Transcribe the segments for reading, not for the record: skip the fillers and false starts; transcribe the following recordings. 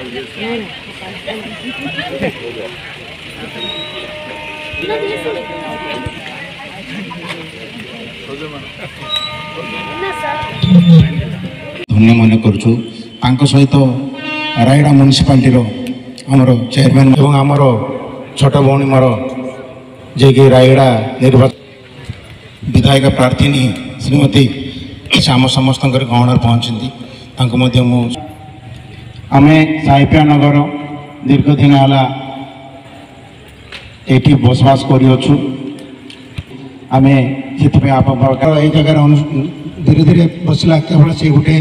धन्य मन करुचु सहित रायगड़ा म्युनिसिपालिटी आमर चेयरमैन एवं आमर छोट भौणी मोर जे कि रायगड़ा निर्वाचन विधायक प्रार्थी श्रीमती आम समस्त गहण पहुँचती आम साहित्य नगर दीर्घ दिन है ये बसवास करूँ आम से आप जगह धीरे धीरे बसला केवल से गोटे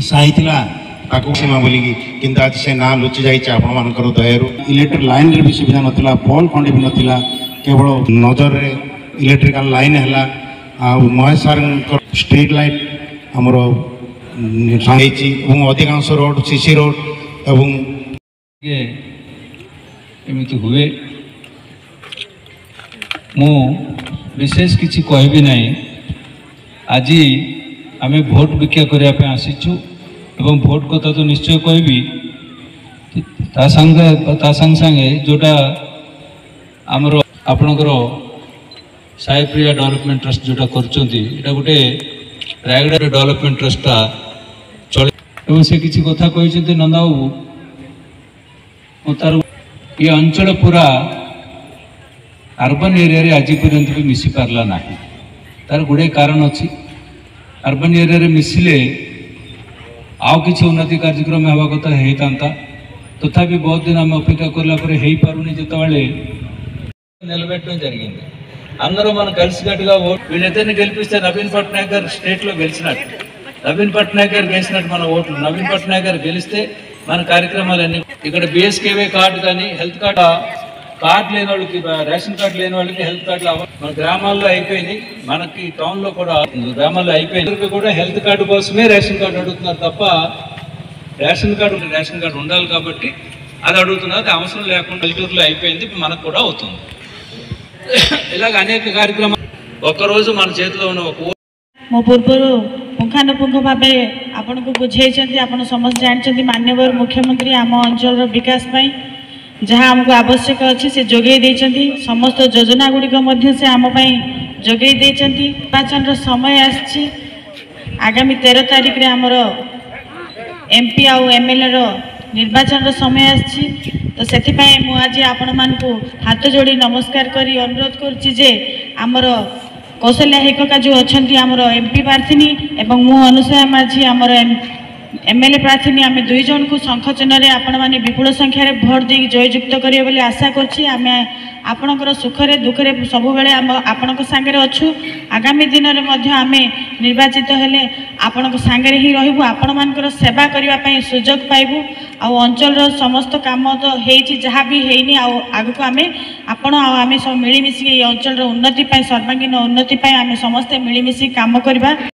साही सीमा बोलिकी किंतु आज से ना लुचि जाइए आपण मान दयारू इलेक्ट्रिक लाइन रे भी सुविधा नाला पोल खंडे भी नाला केवल नजर रे इलेक्ट्रिकल लाइन है महेश सार स्ट्रीट लाइट आमर अधिकांश रोड सीसी रोड एवं एमती हुए मु विशेष किसी कहबी ना आज आम भोट भिक्षा करने आसीचु एवं भोट कथा तो निश्चय कहबी संगे जोटा आमर आपणकर साईप्रिया डेवलपमेंट ट्रस्ट जोटा कर गोटे रायगड़ा डेवलपमेंट ट्रस्टा चल से किसी कथा कहते नंदा बाबू तार ये अंचल पूरा अर्बन एरिया रे आज पर्यंत भी मिसी पारला ना तार गुड़े कारण अच्छी अर्बन एरिया रे मिसिले आउ किसी उन्नति कार्यक्रम हवा कथा होता तथापि बहुत दिन आम अपेक्षा कलापर हो पारुनी जिते निलबेट जी अंदर मन कलसीकట్టుగా ఓట్ వీళ్ళిద్దరిని గెలిపిస్తే నవీన్ పట్నాయక్ గారు స్టేట్ లో గెలిచినట్టు నవీన్ పట్నాయక్ గారు గెలిచినట్టు మన ఓట్లు నవీన్ పట్నాయక్ గారు గెలిస్తే మన కార్యక్రమాలన్నీ ఇక్కడ బిఎస్కేవై కార్డు కానీ హెల్త్ కార్డు లేని వాళ్ళకి రేషన్ కార్డు లేని వాళ్ళకి హెల్త్ కార్డులు మన గ్రామాల్లో అయిపోయింది మనకి టౌన్ లో కూడా గ్రామాల్లో అయిపోయింది కూడా హెల్త్ కార్డు కోసమే రేషన్ కార్డు అడుగుతున్నారు తప్ప రేషన్ కార్డు ఉండాలి కాబట్టి అది అడుగుతున్నారు అది అవసరం లేకుండా పల్లెటూరులో అయిపోయింది మనకు కూడా అవుతుంది इलाग अनेक कार्यक्रम मन चेतलो मो पूर्व पुंखानुपुंख भाव आपन को बुझे आपण समस्त जानते माननीय मुख्यमंत्री आम अंचल विकास जहाँ आमको आवश्यक अच्छी से जोगे देती समस्त योजना गुड़िक से आम जोगे देती निर्वाचन समय आसी आगामी 13 तारिख रे आमर एमपी आउ एमएलए निर्वाचन समय आसी तो से आज आपण मानकु हाथ जोड़ी नमस्कार करी अनुरोध करुच्ची आमर कौशल्या हिका जो अच्छा आमर एमपी प्रार्थी एवं मु अनुसया माझी आमर एमएलए प्रार्थी आम दुई जन को शंख चिन्ह आपण मैंने विपुल संख्यार भोट दे जययुक्त करेंगे बोली आशा करें आपणकर सुखरे दुखरे सब बेले आपण सांगे अच्छु आगामी दिन में आम निर्वाचित हेले आपण सांगे ही रहबू आपण मानकर सेवा करने सुजोग पाइबू अंचल समस्त काम तो होती जहाँ भी है आग को आम आपण आम सब मिलमिशी अंचल उन्नति सर्वांगीन उन्नति आम समस्ते मिलमिशी काम करवा।